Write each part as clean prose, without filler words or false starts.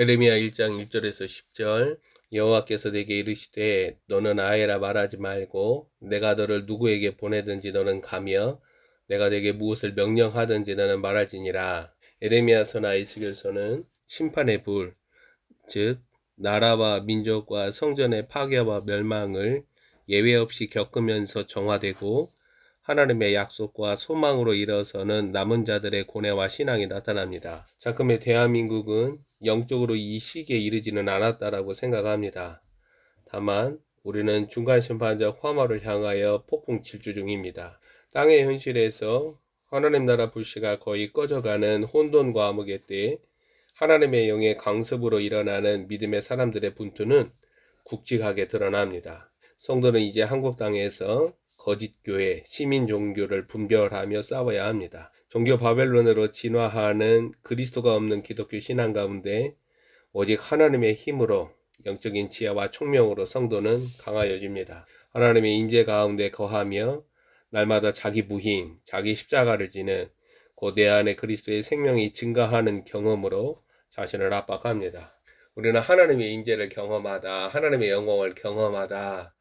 에레미야 1장 1절에서 10절. 여호와께서 내게 이르시되 너는 아예라 말하지 말고 내가 너를 누구에게 보내든지 너는 가며 내가 내게 무엇을 명령하든지 너는 말할지니라. 에레미야서나 에스겔서는 심판의 불, 즉 나라와 민족과 성전의 파괴와 멸망을 예외 없이 겪으면서 정화되고 하나님의 약속과 소망으로 일어서는 남은 자들의 고뇌와 신앙이 나타납니다. 작금의 대한민국은 영적으로 이 시기에 이르지는 않았다라고 생각합니다. 다만 우리는 중간심판적 화마를 향하여 폭풍 질주 중입니다. 땅의 현실에서 하나님 나라 불씨가 거의 꺼져가는 혼돈과 암흑의 때에 하나님의 영의 강습으로 일어나는 믿음의 사람들의 분투는 굵직하게 드러납니다. 성도는 이제 한국 땅에서 거짓 교회, 시민 종교를 분별하며 싸워야 합니다. 종교 바벨론으로 진화하는 그리스도가 없는 기독교 신앙 가운데 오직 하나님의 힘으로 영적인 지혜와 총명으로 성도는 강하여집니다. 하나님의 임재 가운데 거하며 날마다 자기 부인, 자기 십자가를 지는 그 내 안에 그리스도의 생명이 증가하는 경험으로 자신을 압박합니다. 우리는 하나님의 임재를 경험하다, 하나님의 영광을 경험하다,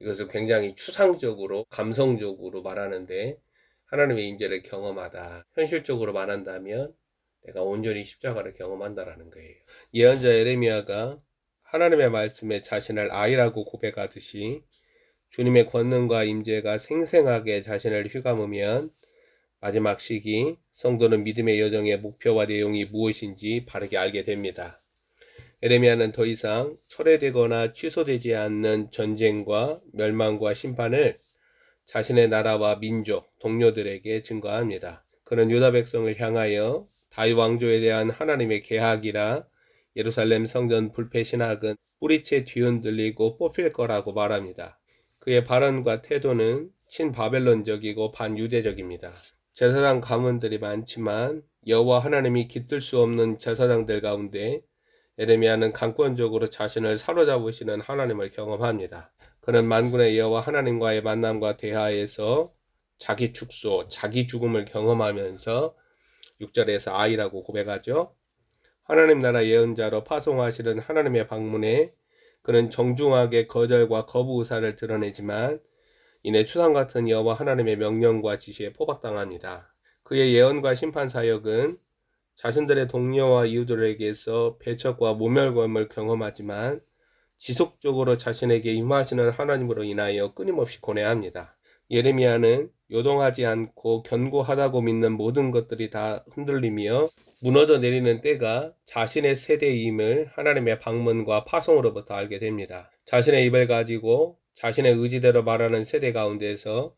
이것을 굉장히 추상적으로 감성적으로 말하는데 하나님의 임재를 경험하다, 현실적으로 말한다면 내가 온전히 십자가를 경험한다라는 거예요. 예언자 에레미야가 하나님의 말씀에 자신을 아이라고 고백하듯이 주님의 권능과 임재가 생생하게 자신을 휘감으면 마지막 시기 성도는 믿음의 여정의 목표와 내용이 무엇인지 바르게 알게 됩니다. 에레미야는 더 이상 철회되거나 취소되지 않는 전쟁과 멸망과 심판을 자신의 나라와 민족, 동료들에게 증거합니다. 그는 유다 백성을 향하여 다윗 왕조에 대한 하나님의 계약이라 예루살렘 성전 불패 신학은 뿌리채 뒤흔들리고 뽑힐 거라고 말합니다. 그의 발언과 태도는 친바벨론적이고 반유대적입니다. 제사장 가문들이 많지만 여호와 하나님이 깃들 수 없는 제사장들 가운데 에레미야는 강권적으로 자신을 사로잡으시는 하나님을 경험합니다. 그는 만군의 여호와 하나님과의 만남과 대화에서 자기 축소, 자기 죽음을 경험하면서 6절에서 아이라고 고백하죠. 하나님 나라 예언자로 파송하시는 하나님의 방문에 그는 정중하게 거절과 거부 의사를 드러내지만 이내 추상 같은 여호와 하나님의 명령과 지시에 포박당합니다. 그의 예언과 심판 사역은 자신들의 동료와 이웃들에게서 배척과 모멸감을 경험하지만 지속적으로 자신에게 임하시는 하나님으로 인하여 끊임없이 고뇌합니다. 예레미야는 요동하지 않고 견고하다고 믿는 모든 것들이 다 흔들리며 무너져 내리는 때가 자신의 세대임을 하나님의 방문과 파송으로부터 알게 됩니다. 자신의 입을 가지고 자신의 의지대로 말하는 세대 가운데서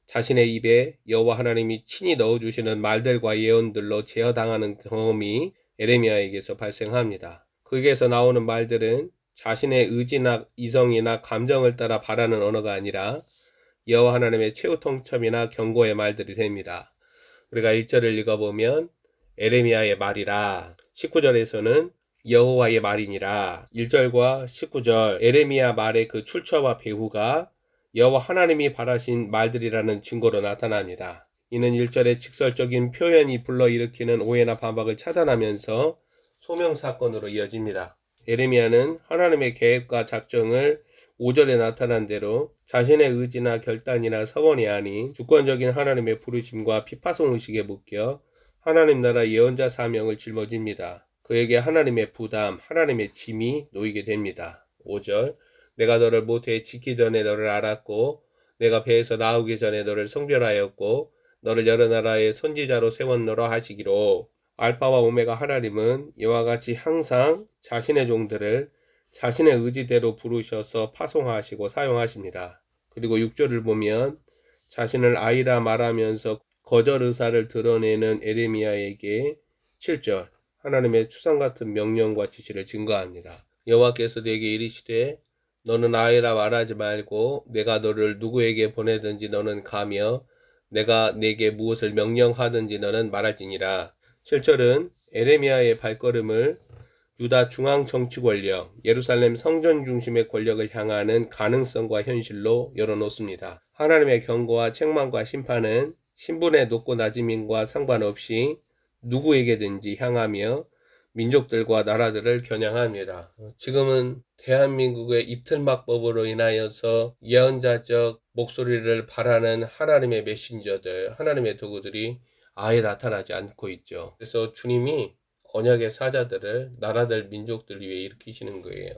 자신의 입에 여호와 하나님이 친히 넣어주시는 말들과 예언들로 제어당하는 경험이 에레미야에게서 발생합니다. 거기에서 나오는 말들은 자신의 의지나 이성이나 감정을 따라 바라는 언어가 아니라 여호와 하나님의 최후 통첩이나 경고의 말들이 됩니다. 우리가 1절을 읽어보면 에레미야의 말이라, 19절에서는 여호와의 말이니라. 1절과 19절 에레미야 말의 그 출처와 배후가 여호와 하나님이 바라신 말들이라는 증거로 나타납니다. 이는 1절의 직설적인 표현이 불러일으키는 오해나 반박을 차단하면서 소명사건으로 이어집니다. 에레미야는 하나님의 계획과 작정을 5절에 나타난 대로 자신의 의지나 결단이나 서원이 아닌 주권적인 하나님의 부르심과 피파송의식에 묶여 하나님 나라 예언자 사명을 짊어집니다. 그에게 하나님의 부담, 하나님의 짐이 놓이게 됩니다. 5절 내가 너를 모태에 짓기 전에 너를 알았고 내가 배에서 나오기 전에 너를 성별하였고 너를 여러 나라의 선지자로 세웠노라 하시기로. 알파와 오메가 하나님은 이와 같이 항상 자신의 종들을 자신의 의지대로 부르셔서 파송하시고 사용하십니다. 그리고 6절을 보면 자신을 아이라 말하면서 거절 의사를 드러내는 에레미야에게 7절 하나님의 추상 같은 명령과 지시를 증거합니다. 여호와께서 내게 이르시되 너는 아이라 말하지 말고 내가 너를 누구에게 보내든지 너는 가며 내가 내게 무엇을 명령하든지 너는 말할지니라. 7절은 에레미야의 발걸음을 유다 중앙 정치 권력, 예루살렘 성전 중심의 권력을 향하는 가능성과 현실로 열어놓습니다. 하나님의 경고와 책망과 심판은 신분의 높고 낮음과 상관없이 누구에게든지 향하며 민족들과 나라들을 겨냥합니다. 지금은 대한민국의 이틀막법으로 인하여서 예언자적 목소리를 바라는 하나님의 메신저들, 하나님의 도구들이 아예 나타나지 않고 있죠. 그래서 주님이 언약의 사자들을 나라들, 민족들 위해 일으키시는 거예요.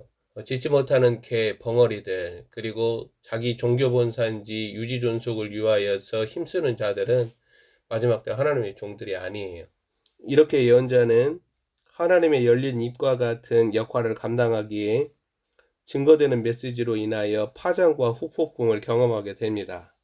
짓지 못하는 개, 벙어리들, 그리고 자기 종교 본산지 유지 존속을 위하여서 힘쓰는 자들은 마지막 때 하나님의 종들이 아니에요. 이렇게 예언자는 하나님의 열린 입과 같은 역할을 감당하기에 증거되는 메시지로 인하여 파장과 후폭풍을 경험하게 됩니다.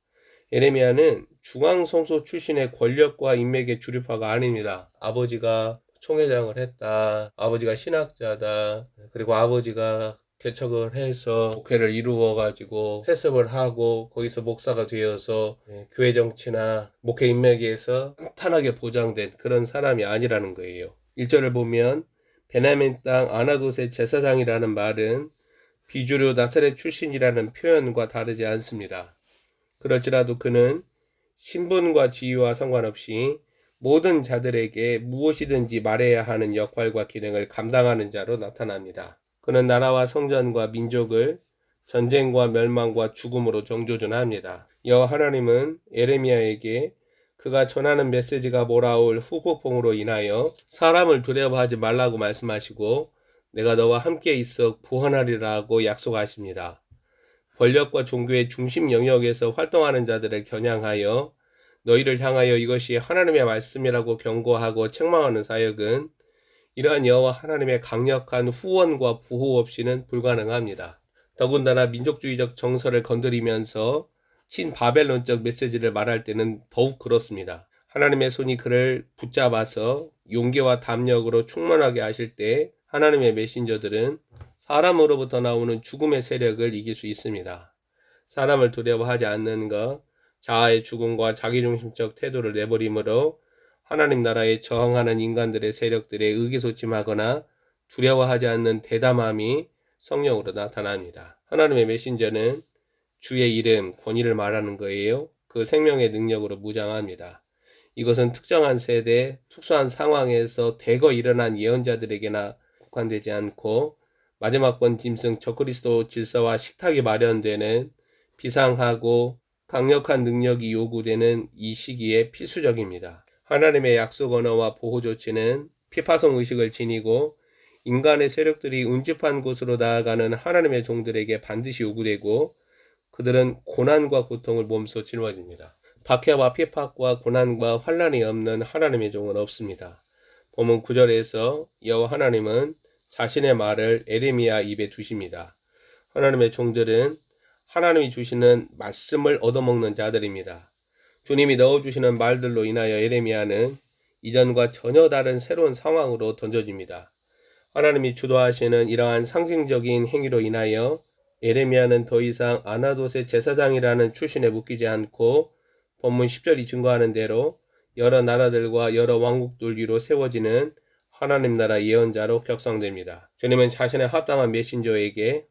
예레미야는 중앙성소 출신의 권력과 인맥의 주류파가 아닙니다. 아버지가 총회장을 했다, 아버지가 신학자다, 그리고 아버지가 개척을 해서 목회를 이루어 가지고 세습을 하고 거기서 목사가 되어서 교회 정치나 목회 인맥에서 탄탄하게 보장된 그런 사람이 아니라는 거예요. 1절을 보면 베냐민 땅 아나돗의 제사장이라는 말은 비주류 나사렛 출신이라는 표현과 다르지 않습니다. 그럴지라도 그는 신분과 지위와 상관없이 모든 자들에게 무엇이든지 말해야 하는 역할과 기능을 감당하는 자로 나타납니다. 그는 나라와 성전과 민족을 전쟁과 멸망과 죽음으로 정조준합니다. 여호와 하나님은 예레미야에게 그가 전하는 메시지가 몰아올 후폭풍으로 인하여 사람을 두려워하지 말라고 말씀하시고 내가 너와 함께 있어 구원하리라고 약속하십니다. 권력과 종교의 중심 영역에서 활동하는 자들을 겨냥하여 너희를 향하여 이것이 하나님의 말씀이라고 경고하고 책망하는 사역은 이러한 여호와 하나님의 강력한 후원과 보호 없이는 불가능합니다. 더군다나 민족주의적 정서를 건드리면서 친바벨론적 메시지를 말할 때는 더욱 그렇습니다. 하나님의 손이 그를 붙잡아서 용기와 담력으로 충만하게 하실 때 하나님의 메신저들은 사람으로부터 나오는 죽음의 세력을 이길 수 있습니다. 사람을 두려워하지 않는 것, 자아의 죽음과 자기중심적 태도를 내버리므로 하나님 나라에 저항하는 인간들의 세력들에 의기소침하거나 두려워하지 않는 대담함이 성령으로 나타납니다. 하나님의 메신저는 주의 이름, 권위를 말하는 거예요. 그 생명의 능력으로 무장합니다. 이것은 특정한 세대, 특수한 상황에서 대거 일어난 예언자들에게나 국한되지 않고 마지막번 짐승 적그리스도 질서와 식탁이 마련되는 비상하고 강력한 능력이 요구되는 이 시기에 필수적입니다. 하나님의 약속 언어와 보호 조치는 피파성 의식을 지니고 인간의 세력들이 운집한 곳으로 나아가는 하나님의 종들에게 반드시 요구되고 그들은 고난과 고통을 몸소 짊어집니다. 박해와 핍박과 고난과 환난이 없는 하나님의 종은 없습니다. 본문 9절에서 여호와 하나님은 자신의 말을 예레미야 입에 두십니다. 하나님의 종들은 하나님이 주시는 말씀을 얻어먹는 자들입니다. 주님이 넣어주시는 말들로 인하여 예레미야는 이전과 전혀 다른 새로운 상황으로 던져집니다. 하나님이 주도하시는 이러한 상징적인 행위로 인하여 예레미야는 더 이상 아나돗의 제사장이라는 출신에 묶이지 않고 본문 10절이 증거하는 대로 여러 나라들과 여러 왕국들 위로 세워지는 하나님 나라 예언자로 격상됩니다. 주님은 자신의 합당한 메신저에게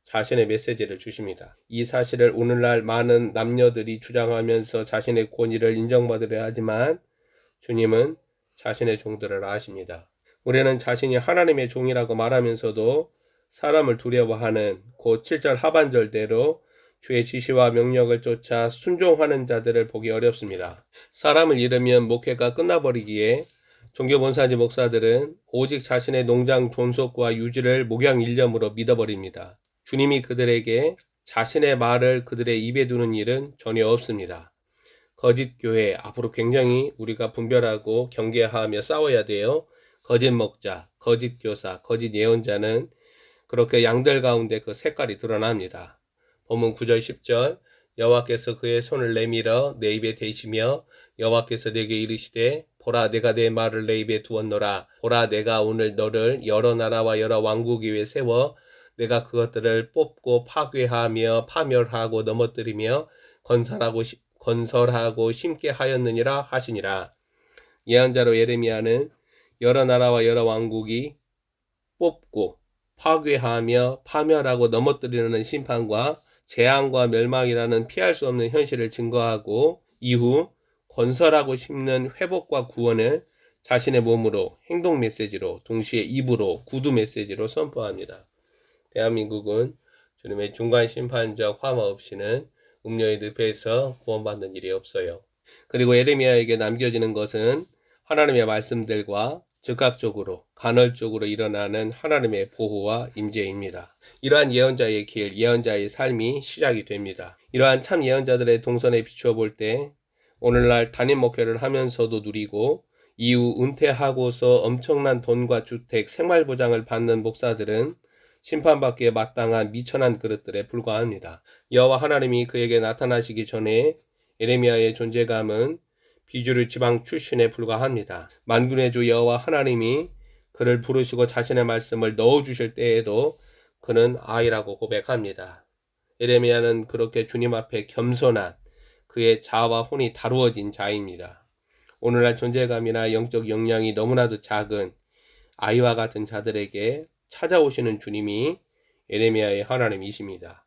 자신의 메시지를 주십니다. 이 사실을 오늘날 많은 남녀들이 주장하면서 자신의 권위를 인정받으려 하지만 주님은 자신의 종들을 아십니다. 우리는 자신이 하나님의 종이라고 말하면서도 사람을 두려워하는 곧 7절 하반절대로 주의 지시와 명령을 쫓아 순종하는 자들을 보기 어렵습니다. 사람을 잃으면 목회가 끝나버리기에 종교본사지 목사들은 오직 자신의 농장 존속과 유지를 목양일념으로 믿어버립니다. 주님이 그들에게 자신의 말을 그들의 입에 두는 일은 전혀 없습니다. 거짓 교회, 앞으로 굉장히 우리가 분별하고 경계하며 싸워야 돼요. 거짓 목자, 거짓 교사, 거짓 예언자는 그렇게 양들 가운데 그 색깔이 드러납니다. 본문 9절 10절 여호와께서 그의 손을 내밀어 내 입에 대시며 여호와께서 내게 이르시되 보라 내가 내 말을 내 입에 두었노라. 보라 내가 오늘 너를 여러 나라와 여러 왕국 위에 세워 내가 그것들을 뽑고 파괴하며 파멸하고 넘어뜨리며 건설하고 심게 하였느니라 하시니라. 예언자로 예레미야는 여러 나라와 여러 왕국이 뽑고 파괴하며 파멸하고 넘어뜨리는 심판과 재앙과 멸망이라는 피할 수 없는 현실을 증거하고 이후 건설하고 심는 회복과 구원을 자신의 몸으로 행동 메시지로 동시에 입으로 구두 메시지로 선포합니다. 대한민국은 주님의 중간 심판적 화마 없이는 음료의 늪에서 구원받는 일이 없어요. 그리고 예레미야에게 남겨지는 것은 하나님의 말씀들과 즉각적으로 간헐적으로 일어나는 하나님의 보호와 임재입니다. 이러한 예언자의 길, 예언자의 삶이 시작이 됩니다. 이러한 참 예언자들의 동선에 비추어 볼 때 오늘날 단임 목회를 하면서도 누리고 이후 은퇴하고서 엄청난 돈과 주택, 생활보장을 받는 목사들은 심판받기에 마땅한 미천한 그릇들에 불과합니다. 여호와 하나님이 그에게 나타나시기 전에 예레미야의 존재감은 비주류 지방 출신에 불과합니다. 만군의 주 여호와 하나님이 그를 부르시고 자신의 말씀을 넣어주실 때에도 그는 아이라고 고백합니다. 예레미야는 그렇게 주님 앞에 겸손한 그의 자아와 혼이 다루어진 자입니다. 오늘날 존재감이나 영적 역량이 너무나도 작은 아이와 같은 자들에게 찾아오시는 주님이 예레미야의 하나님이십니다.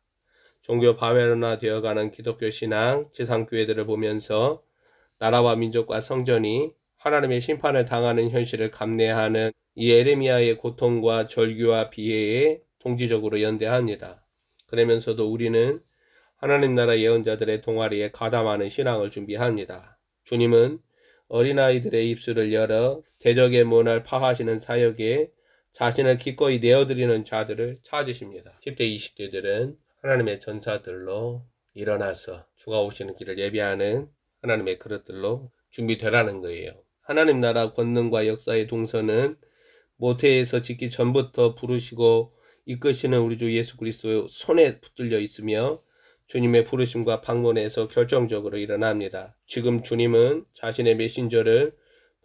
종교 바벨론화 되어가는 기독교 신앙, 지상교회들을 보면서 나라와 민족과 성전이 하나님의 심판을 당하는 현실을 감내하는 이 예레미야의 고통과 절규와 비애에 동지적으로 연대합니다. 그러면서도 우리는 하나님 나라 예언자들의 동아리에 가담하는 신앙을 준비합니다. 주님은 어린아이들의 입술을 열어 대적의 문을 파하시는 사역에 자신을 기꺼이 내어드리는 자들을 찾으십니다. 10대, 20대들은 하나님의 전사들로 일어나서 주가 오시는 길을 예비하는 하나님의 그릇들로 준비되라는 거예요. 하나님 나라 권능과 역사의 동선은 모태에서 짓기 전부터 부르시고 이끄시는 우리 주 예수 그리스도의 손에 붙들려 있으며 주님의 부르심과 방문에서 결정적으로 일어납니다. 지금 주님은 자신의 메신저를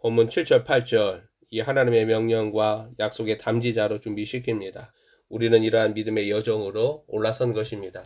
본문 7절, 8절 이 하나님의 명령과 약속의 담지자로 준비시킵니다. 우리는 이러한 믿음의 여정으로 올라선 것입니다.